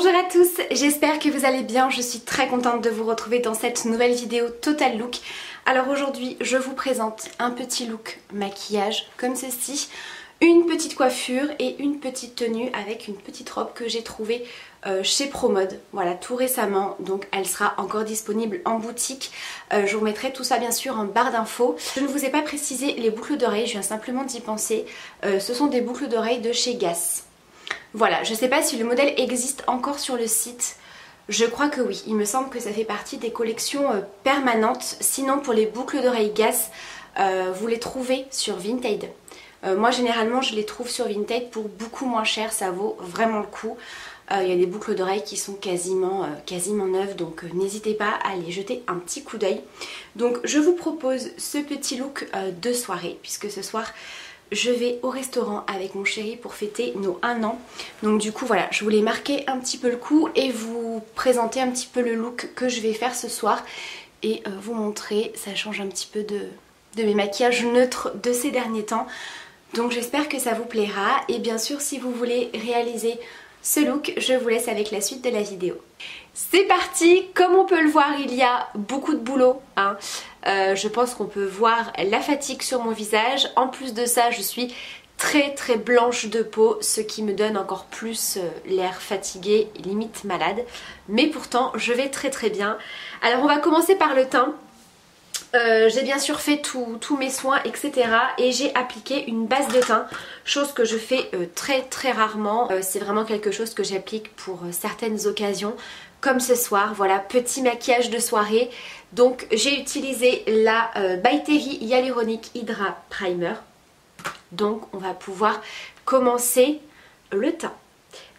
Bonjour à tous, j'espère que vous allez bien, je suis très contente de vous retrouver dans cette nouvelle vidéo Total Look. Alors aujourd'hui je vous présente un petit look maquillage comme ceci, une petite coiffure et une petite tenue avec une petite robe que j'ai trouvée chez Promode, voilà, tout récemment, donc elle sera encore disponible en boutique. Je vous mettrai tout ça bien sûr en barre d'infos. Je ne vous ai pas précisé les boucles d'oreilles, je viens simplement d'y penser, ce sont des boucles d'oreilles de chez Gass. Voilà, je ne sais pas si le modèle existe encore sur le site, je crois que oui, il me semble que ça fait partie des collections permanentes. Sinon pour les boucles d'oreilles Gass, vous les trouvez sur Vinted. Moi généralement je les trouve sur Vinted pour beaucoup moins cher, ça vaut vraiment le coup. Il y a des boucles d'oreilles qui sont quasiment neuves, donc n'hésitez pas à aller jeter un petit coup d'œil. Donc je vous propose ce petit look de soirée, puisque ce soir je vais au restaurant avec mon chéri pour fêter nos 1 an. Donc du coup voilà, je voulais marquer un petit peu le coup et vous présenter un petit peu le look que je vais faire ce soir. Et vous montrer, ça change un petit peu de mes maquillages neutres de ces derniers temps. Donc j'espère que ça vous plaira. Et bien sûr si vous voulez réaliser ce look, je vous laisse avec la suite de la vidéo. C'est parti, comme on peut le voir, il y a beaucoup de boulot, hein. Je pense qu'on peut voir la fatigue sur mon visage. En plus de ça, je suis très blanche de peau, ce qui me donne encore plus l'air fatigué, limite malade. Mais pourtant, je vais très bien. Alors on va commencer par le teint. J'ai bien sûr fait tous mes soins, etc. Et j'ai appliqué une base de teint, chose que je fais très rarement. C'est vraiment quelque chose que j'applique pour certaines occasions, comme ce soir. Voilà, petit maquillage de soirée. Donc j'ai utilisé la By Terry Hyaluronic Hydra Primer. Donc on va pouvoir commencer le teint.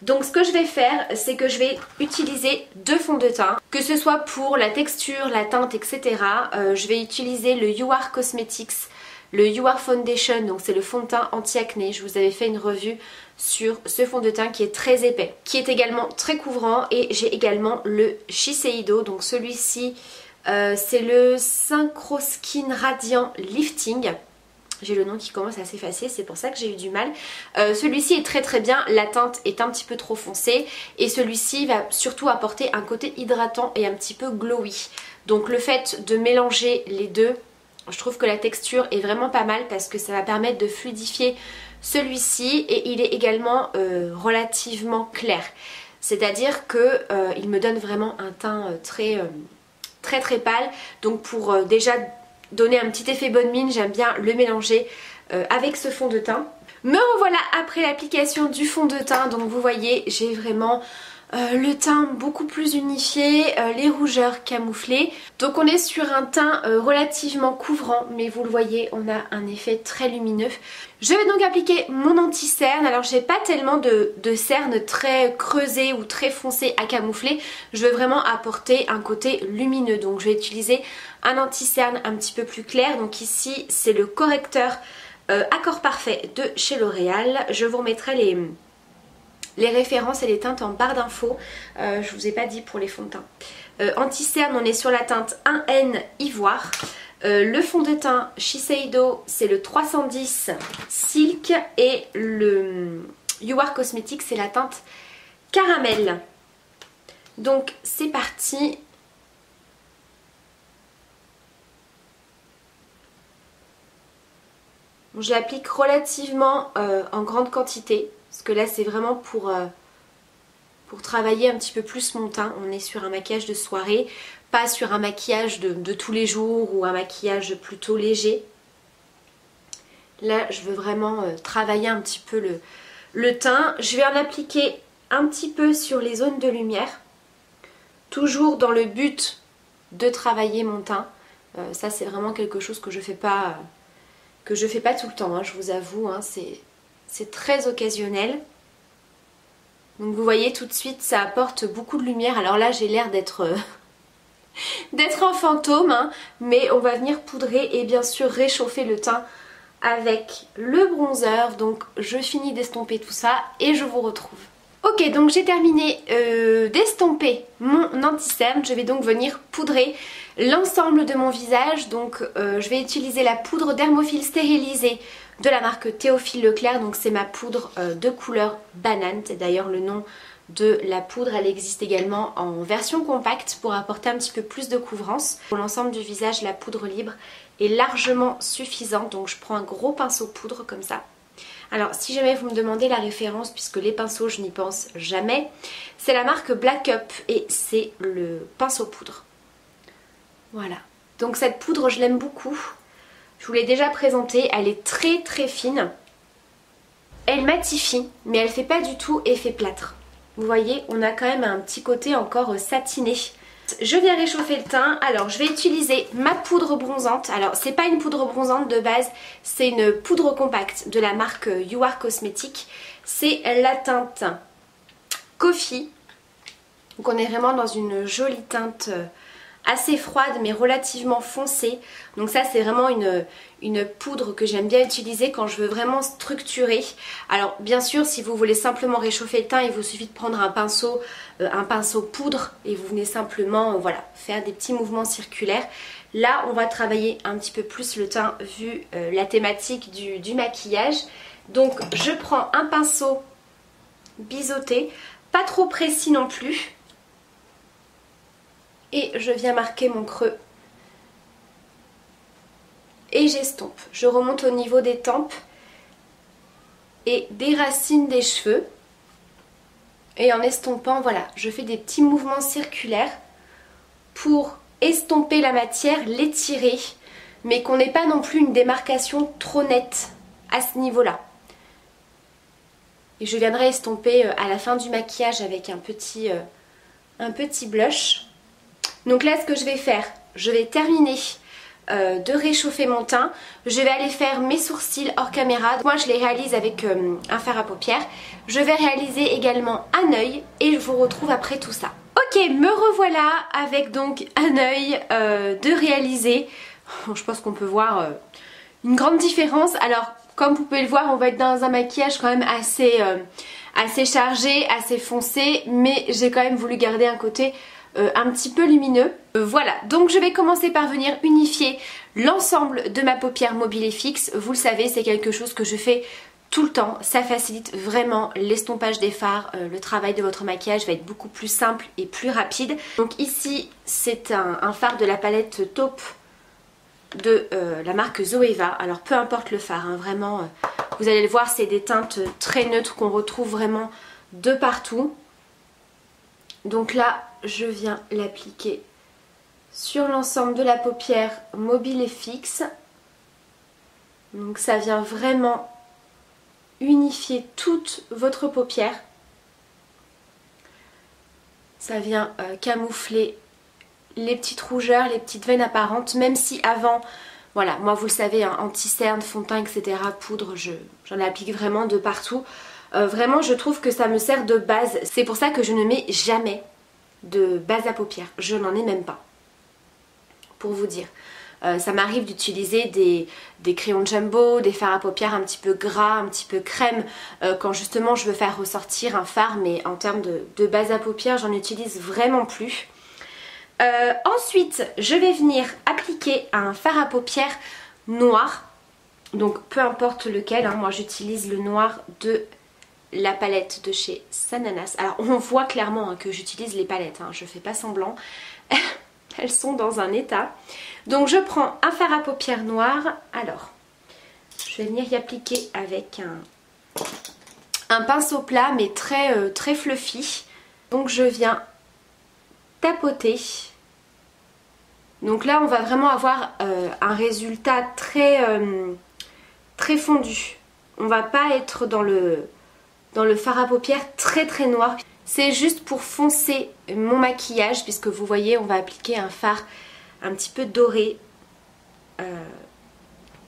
Donc ce que je vais faire, c'est que je vais utiliser 2 fonds de teint, que ce soit pour la texture, la teinte, etc. Je vais utiliser le You Are Cosmetics, le You Are Foundation, donc c'est le fond de teint anti-acné. Je vous avais fait une revue sur ce fond de teint qui est très épais, qui est également très couvrant. Et j'ai également le Shiseido, donc celui-ci c'est le Synchro Skin Radiant Lifting. J'ai le nom qui commence à s'effacer, c'est pour ça que j'ai eu du mal. Celui-ci est très bien, la teinte est un petit peu trop foncée. Et celui-ci va surtout apporter un côté hydratant et un petit peu glowy. Donc le fait de mélanger les deux, je trouve que la texture est vraiment pas mal parce que ça va permettre de fluidifier celui-ci. Et il est également relativement clair. C'est-à-dire qu'il me donne vraiment un teint très pâle. Donc pour déjà donner un petit effet bonne mine, j'aime bien le mélanger avec ce fond de teint. Me revoilà après l'application du fond de teint. Donc vous voyez, j'ai vraiment le teint beaucoup plus unifié, les rougeurs camouflées. Donc on est sur un teint relativement couvrant, mais vous le voyez, on a un effet très lumineux. Je vais donc appliquer mon anti-cerne. Alors j'ai pas tellement de cerne très creusée ou très foncée à camoufler. Je veux vraiment apporter un côté lumineux. Donc je vais utiliser un anti-cerne un petit peu plus clair. Donc ici c'est le correcteur Accord Parfait de chez L'Oréal. Je vous remettrai les références et les teintes en barre d'infos. Je vous ai pas dit pour les fonds de teint. Anti-cerne, on est sur la teinte 1N Ivoire. Le fond de teint Shiseido, c'est le 310 Silk. Et le You Are Cosmetics, c'est la teinte Caramel. Donc c'est parti. Je l'applique relativement en grande quantité. Parce que là c'est vraiment pour travailler un petit peu plus mon teint. On est sur un maquillage de soirée, pas sur un maquillage de tous les jours ou un maquillage plutôt léger. Là je veux vraiment travailler un petit peu le teint. Je vais en appliquer un petit peu sur les zones de lumière. Toujours dans le but de travailler mon teint. Ça c'est vraiment quelque chose que je fais pas tout le temps, hein, je vous avoue, hein, c'est très occasionnel. Donc vous voyez tout de suite ça apporte beaucoup de lumière. Alors là j'ai l'air d'être un fantôme, hein, mais on va venir poudrer et bien sûr réchauffer le teint avec le bronzer. Donc je finis d'estomper tout ça et je vous retrouve. Ok, donc j'ai terminé d'estomper mon anti-cerne. Je vais donc venir poudrer l'ensemble de mon visage. Donc je vais utiliser la poudre Dermophil stérilisée de la marque Théophile Leclerc. Donc c'est ma poudre de couleur banane, c'est d'ailleurs le nom de la poudre. Elle existe également en version compacte pour apporter un petit peu plus de couvrance. Pour l'ensemble du visage, la poudre libre est largement suffisante, donc je prends un gros pinceau poudre comme ça. Alors si jamais vous me demandez la référence, puisque les pinceaux je n'y pense jamais, c'est la marque Black Up et c'est le pinceau poudre. Voilà, donc cette poudre je l'aime beaucoup, je vous l'ai déjà présentée, elle est très très fine, elle matifie mais elle fait pas du tout effet plâtre. Vous voyez, on a quand même un petit côté encore satiné. Je viens réchauffer le teint. Alors je vais utiliser ma poudre bronzante. Alors c'est pas une poudre bronzante de base, c'est une poudre compacte de la marque You Are Cosmetics. C'est la teinte Coffee. Donc on est vraiment dans une jolie teinte assez froide mais relativement foncée. Donc ça c'est vraiment une poudre que j'aime bien utiliser quand je veux vraiment structurer. Alors bien sûr si vous voulez simplement réchauffer le teint, il vous suffit de prendre un pinceau poudre et vous venez simplement voilà, faire des petits mouvements circulaires. Là on va travailler un petit peu plus le teint vu la thématique du maquillage. Donc je prends un pinceau biseauté, pas trop précis non plus. Et je viens marquer mon creux. Et j'estompe. Je remonte au niveau des tempes et des racines des cheveux. Et en estompant, voilà, je fais des petits mouvements circulaires pour estomper la matière, l'étirer, mais qu'on n'ait pas non plus une démarcation trop nette à ce niveau-là. Et je viendrai estomper à la fin du maquillage avec un petit blush. Donc là ce que je vais faire, je vais terminer de réchauffer mon teint. Je vais aller faire mes sourcils hors caméra. Moi je les réalise avec un fard à paupières. Je vais réaliser également un œil et je vous retrouve après tout ça. Ok, me revoilà avec donc un œil de réaliser. Je pense qu'on peut voir une grande différence. Alors comme vous pouvez le voir, on va être dans un maquillage quand même assez chargé, assez foncé, mais j'ai quand même voulu garder un côté un petit peu lumineux. Voilà, donc je vais commencer par venir unifier l'ensemble de ma paupière mobile et fixe. Vous le savez, c'est quelque chose que je fais tout le temps. Ça facilite vraiment l'estompage des fards. Le travail de votre maquillage va être beaucoup plus simple et plus rapide. Donc ici, c'est un fard de la palette taupe de la marque Zoeva. Alors peu importe le fard, hein, vraiment, vous allez le voir, c'est des teintes très neutres qu'on retrouve vraiment de partout. Donc là, je viens l'appliquer sur l'ensemble de la paupière mobile et fixe. Donc ça vient vraiment unifier toute votre paupière. Ça vient camoufler les petites rougeurs, les petites veines apparentes, même si avant, voilà, moi vous le savez, hein, anti-cerne, fond de teint, etc., poudre, j'en applique vraiment de partout. Vraiment je trouve que ça me sert de base. C'est pour ça que je ne mets jamais de base à paupières. Je n'en ai même pas. Pour vous dire. Ça m'arrive d'utiliser des crayons jumbo, des fards à paupières un petit peu gras, un petit peu crème. Quand justement je veux faire ressortir un fard. Mais en termes de base à paupières, j'en utilise vraiment plus. Ensuite, je vais venir appliquer un fard à paupières noir. Donc peu importe lequel. Hein, moi j'utilise le noir de la palette de chez Sananas. Alors on voit clairement hein, que j'utilise les palettes, hein, je fais pas semblant. Elles sont dans un état. Donc je prends un fard à paupières noir. Alors je vais venir y appliquer avec un pinceau plat mais très fluffy. Donc je viens tapoter. Donc là on va vraiment avoir un résultat très fondu. On va pas être dans le fard à paupières très noir. C'est juste pour foncer mon maquillage puisque vous voyez on va appliquer un fard un petit peu doré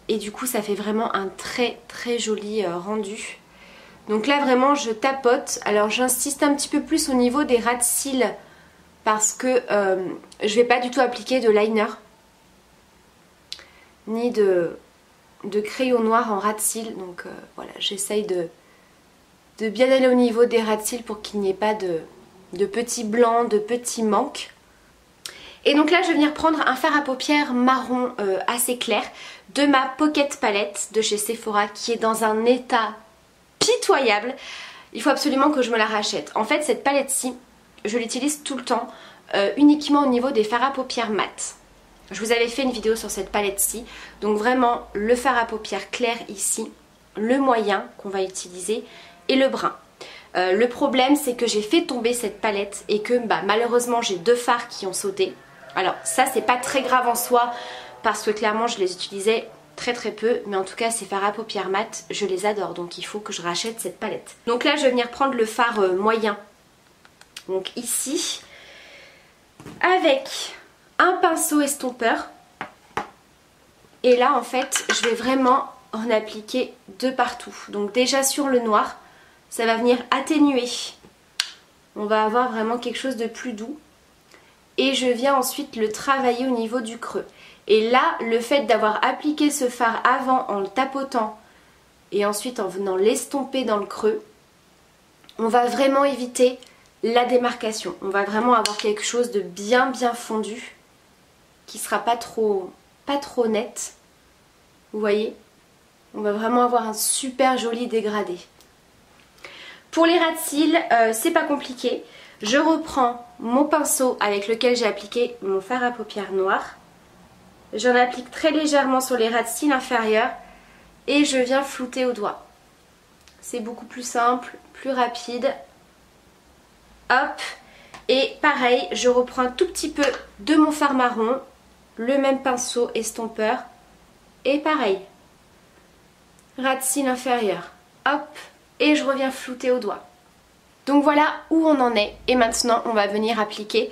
et du coup ça fait vraiment un très joli rendu. Donc là vraiment je tapote. Alors j'insiste un petit peu plus au niveau des ras de cils parce que je vais pas du tout appliquer de liner ni de crayon noir en ras de cils. Donc voilà, j'essaye de bien aller au niveau des ras de cils pour qu'il n'y ait pas de petits blancs, de petits manques. Et donc là je vais venir prendre un fard à paupières marron assez clair de ma Pocket Palette de chez Sephora qui est dans un état pitoyable. il faut absolument que je me la rachète. En fait cette palette-ci, je l'utilise tout le temps, uniquement au niveau des fards à paupières mat. Je vous avais fait une vidéo sur cette palette-ci, donc vraiment le fard à paupières clair ici, le moyen qu'on va utiliser et le brun. Le problème c'est que j'ai fait tomber cette palette et que malheureusement j'ai 2 fards qui ont sauté. Alors ça c'est pas très grave en soi parce que clairement je les utilisais très peu, mais en tout cas ces fards à paupières mat je les adore, donc il faut que je rachète cette palette. Donc là je vais venir prendre le fard moyen, donc ici, avec un pinceau estompeur, et là en fait je vais vraiment en appliquer de partout. Donc déjà sur le noir ça va venir atténuer, on va avoir vraiment quelque chose de plus doux, et je viens ensuite le travailler au niveau du creux. Et là le fait d'avoir appliqué ce fard avant en le tapotant et ensuite en venant l'estomper dans le creux, on va vraiment éviter la démarcation. On va vraiment avoir quelque chose de bien fondu qui sera pas trop net. Vous voyez, on va vraiment avoir un super joli dégradé. Pour les ras de cils, c'est pas compliqué. Je reprends mon pinceau avec lequel j'ai appliqué mon fard à paupières noir. J'en applique très légèrement sur les ras de cils inférieurs et je viens flouter au doigt. C'est beaucoup plus simple, plus rapide. Hop, et pareil, je reprends un tout petit peu de mon fard marron, le même pinceau estompeur, et pareil, ras de cils inférieur, hop, et je reviens flouter au doigt. Donc voilà où on en est, et maintenant on va venir appliquer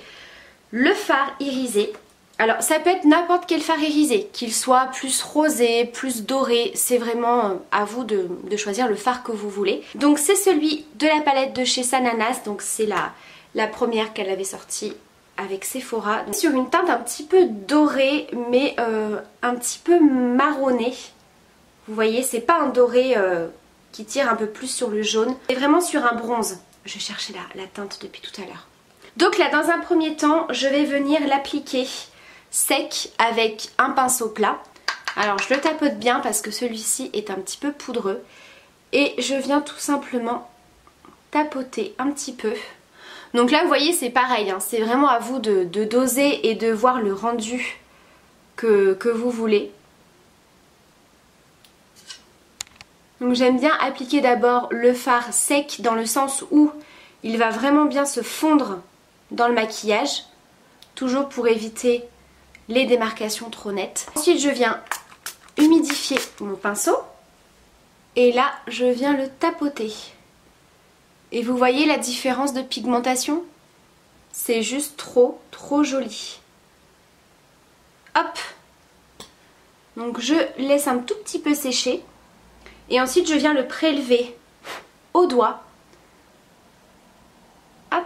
le fard irisé. Alors ça peut être n'importe quel fard irisé, qu'il soit plus rosé, plus doré, c'est vraiment à vous de choisir le fard que vous voulez. Donc c'est celui de la palette de chez Sananas, donc c'est la première qu'elle avait sortie avec Sephora. Donc, sur une teinte un petit peu dorée, mais un petit peu marronné. Vous voyez, c'est pas un doré qui tire un peu plus sur le jaune, c'est vraiment sur un bronze. Je cherchais la teinte depuis tout à l'heure. Donc là, dans un premier temps, je vais venir l'appliquer sec avec un pinceau plat. Alors je le tapote bien parce que celui-ci est un petit peu poudreux. Et je viens tout simplement tapoter un petit peu. Donc là vous voyez c'est pareil, hein, c'est vraiment à vous de doser et de voir le rendu que vous voulez. Donc j'aime bien appliquer d'abord le fard sec dans le sens où il va vraiment bien se fondre dans le maquillage. Toujours pour éviter les démarcations trop nettes. Ensuite je viens humidifier mon pinceau et là je viens le tapoter. Et vous voyez la différence de pigmentation? C'est juste trop joli. Hop! Donc je laisse un tout petit peu sécher et ensuite je viens le prélever au doigt. Hop!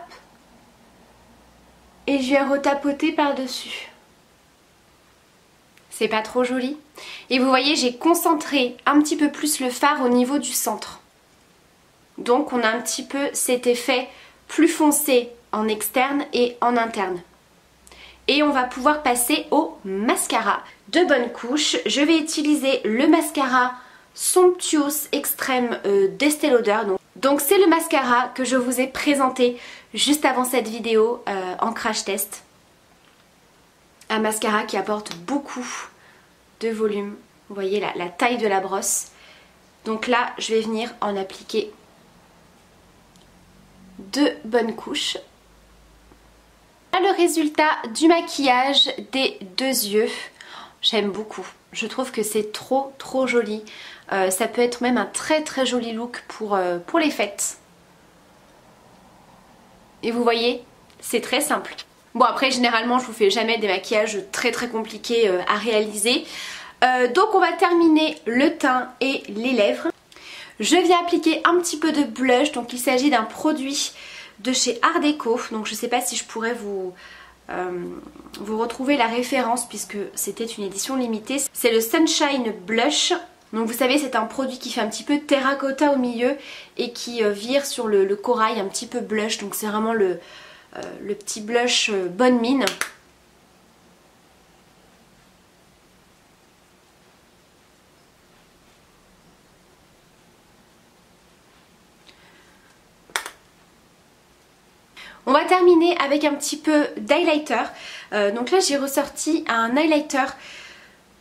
Et je viens retapoter par-dessus. C'est pas trop joli? Et vous voyez, j'ai concentré un petit peu plus le fard au niveau du centre. Donc on a un petit peu cet effet plus foncé en externe et en interne. Et on va pouvoir passer au mascara de bonne couche. Je vais utiliser le mascara Somptuous Extreme d'Estée Lauder. Donc c'est le mascara que je vous ai présenté juste avant cette vidéo en crash test. Un mascara qui apporte beaucoup de volume. Vous voyez la taille de la brosse. Donc là je vais venir en appliquer 2 bonnes couches. Voilà le résultat du maquillage des 2 yeux. J'aime beaucoup. Je trouve que c'est trop joli. Ça peut être même un très joli look pour les fêtes. Et vous voyez, c'est très simple. Bon après généralement je vous fais jamais des maquillages très compliqués à réaliser. Donc on va terminer le teint et les lèvres. Je viens appliquer un petit peu de blush, donc il s'agit d'un produit de chez Art Déco. Donc je ne sais pas si je pourrais vous retrouver la référence puisque c'était une édition limitée. C'est le Sunshine Blush. Donc vous savez c'est un produit qui fait un petit peu terracotta au milieu et qui vire sur le corail un petit peu blush. Donc c'est vraiment le petit blush bonne mine. va terminer avec un petit peu d'highlighter. Donc là j'ai ressorti un highlighter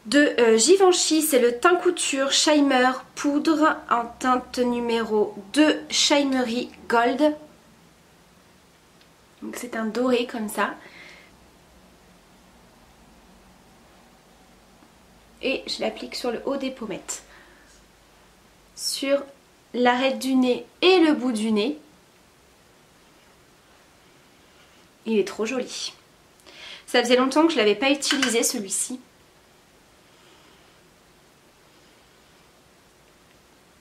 de Givenchy, c'est le Teint Couture Shimmer Poudre en teinte numéro 2 Shimmery Gold. Donc c'est un doré comme ça. Et je l'applique sur le haut des pommettes. Sur l'arête du nez et le bout du nez. Il est trop joli. Ça faisait longtemps que je ne l'avais pas utilisé celui-ci.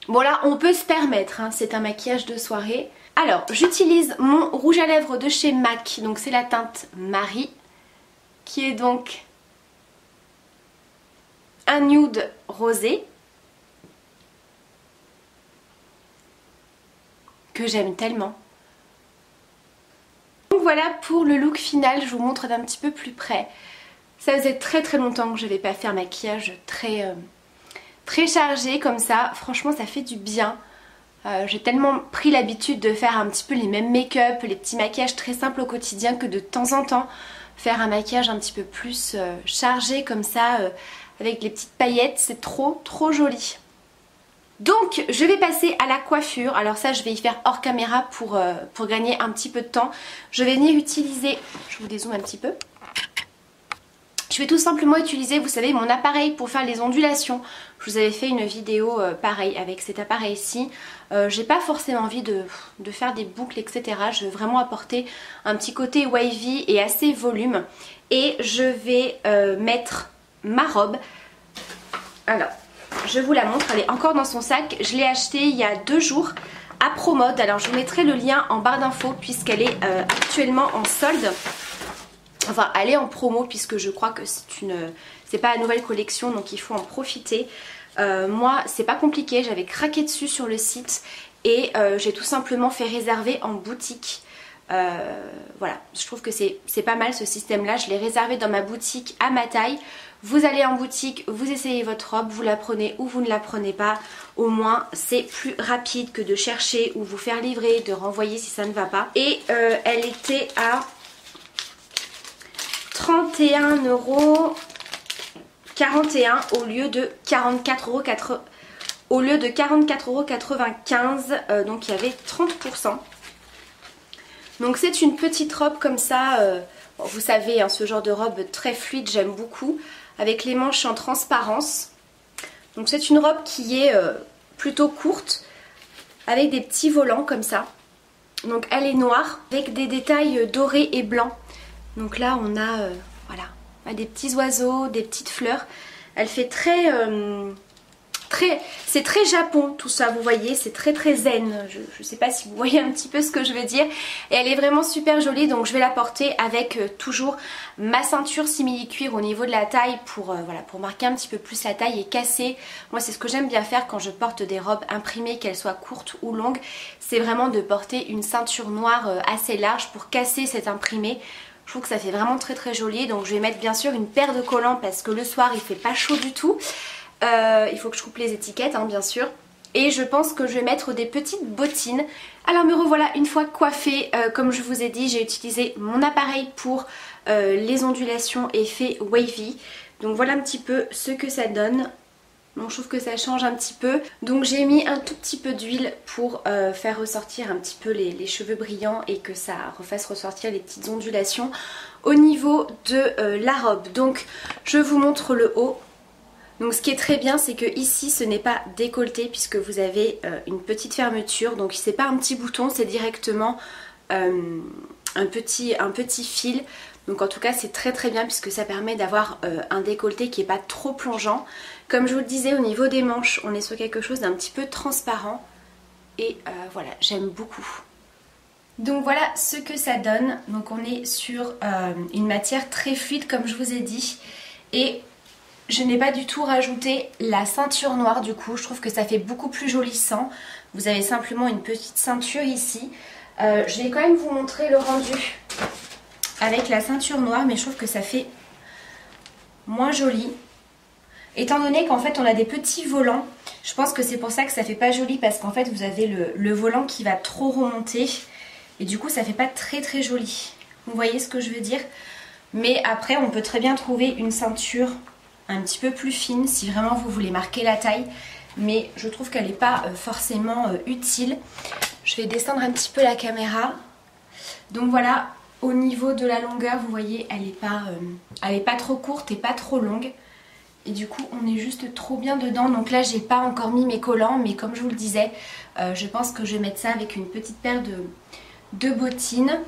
Bon là on peut se permettre, hein, c'est un maquillage de soirée. Alors j'utilise mon rouge à lèvres de chez MAC, donc c'est la teinte Marie, qui est donc un nude rosé que j'aime tellement. Donc voilà pour le look final, je vous montre d'un petit peu plus près. Ça faisait très longtemps que je n'avais pas fait un maquillage très chargé comme ça. Franchement ça fait du bien. J'ai tellement pris l'habitude de faire un petit peu les mêmes make-up, les petits maquillages très simples au quotidien, que de temps en temps faire un maquillage un petit peu plus chargé comme ça, avec les petites paillettes, c'est trop joli. Donc je vais passer à la coiffure. Alors ça je vais y faire hors caméra pour gagner un petit peu de temps. Je vais venir utiliser, je vous dézoome un petit peu. Je vais tout simplement utiliser, vous savez, mon appareil pour faire les ondulations. Je vous avais fait une vidéo pareil avec cet appareil-ci. J'ai pas forcément envie de faire des boucles, etc. Je veux vraiment apporter un petit côté wavy et assez volume. Et je vais mettre ma robe. Alors, je vous la montre, elle est encore dans son sac. Je l'ai achetée il y a 2 jours à Promode. Alors je vous mettrai le lien en barre d'infos puisqu'elle est actuellement en solde. Enfin, elle est en promo puisque je crois que c'est pas la nouvelle collection, donc il faut en profiter. Moi, c'est pas compliqué, j'avais craqué dessus sur le site et j'ai tout simplement fait réserver en boutique. Voilà, je trouve que c'est pas mal ce système-là. Je l'ai réservé dans ma boutique à ma taille. Vous allez en boutique, vous essayez votre robe, vous la prenez ou vous ne la prenez pas. Au moins, c'est plus rapide que de chercher ou vous faire livrer, de renvoyer si ça ne va pas. Et elle était à 31,41 € au lieu de 44,95 €, donc il y avait 30%. Donc c'est une petite robe comme ça, bon, vous savez hein, ce genre de robe très fluide, j'aime beaucoup, avec les manches en transparence. Donc c'est une robe qui est plutôt courte, avec des petits volants comme ça. Donc elle est noire, avec des détails dorés et blancs. Donc là on a voilà, des petits oiseaux, des petites fleurs. Elle fait c'est très Japon tout ça, vous voyez, c'est très zen. Je sais pas si vous voyez un petit peu ce que je veux dire. Et elle est vraiment super jolie, donc je vais la porter avec toujours ma ceinture simili-cuir au niveau de la taille pour, voilà, pour marquer un petit peu plus la taille et casser. Moi c'est ce que j'aime bien faire quand je porte des robes imprimées, qu'elles soient courtes ou longues. C'est vraiment de porter une ceinture noire assez large pour casser cet imprimé. Je trouve que ça fait vraiment très joli. Donc je vais mettre bien sûr une paire de collants parce que le soir il fait pas chaud du tout. Il faut que je coupe les étiquettes hein, bien sûr. Et je pense que je vais mettre des petites bottines. Alors me revoilà une fois coiffée. Comme je vous ai dit, j'ai utilisé mon appareil pour les ondulations effet wavy. Donc voilà un petit peu ce que ça donne. Bon, je trouve que ça change un petit peu. Donc j'ai mis un tout petit peu d'huile pour faire ressortir un petit peu les cheveux brillants et que ça refasse ressortir les petites ondulations au niveau de la robe. Donc je vous montre le haut. Donc ce qui est très bien, c'est que ici ce n'est pas décolleté puisque vous avez une petite fermeture. Donc c'est pas un petit bouton, c'est directement un petit fil. Donc en tout cas c'est très bien puisque ça permet d'avoir un décolleté qui n'est pas trop plongeant. Comme je vous le disais, au niveau des manches, on est sur quelque chose d'un petit peu transparent. Et voilà, j'aime beaucoup. Donc voilà ce que ça donne. Donc on est sur une matière très fluide comme je vous ai dit. Et je n'ai pas du tout rajouté la ceinture noire du coup. Je trouve que ça fait beaucoup plus jolissant. Vous avez simplement une petite ceinture ici. Je vais quand même vous montrer le rendu avec la ceinture noire, mais je trouve que ça fait moins joli. Étant donné qu'en fait on a des petits volants, je pense que c'est pour ça que ça fait pas joli parce qu'en fait vous avez le volant qui va trop remonter. et du coup ça fait pas très joli. Vous voyez ce que je veux dire? Mais après on peut très bien trouver une ceinture un petit peu plus fine si vraiment vous voulez marquer la taille, mais je trouve qu'elle n'est pas forcément utile. Je vais descendre un petit peu la caméra. Donc voilà, au niveau de la longueur, vous voyez, elle est pas trop courte et pas trop longue. Et du coup, on est juste trop bien dedans. Donc là, j'ai pas encore mis mes collants, mais comme je vous le disais, je pense que je vais mettre ça avec une petite paire de bottines.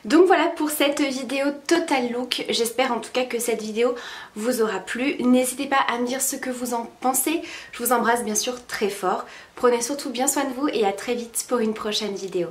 Donc voilà pour cette vidéo Total Look. J'espère en tout cas que cette vidéo vous aura plu. N'hésitez pas à me dire ce que vous en pensez. Je vous embrasse bien sûr très fort. Prenez surtout bien soin de vous et à très vite pour une prochaine vidéo.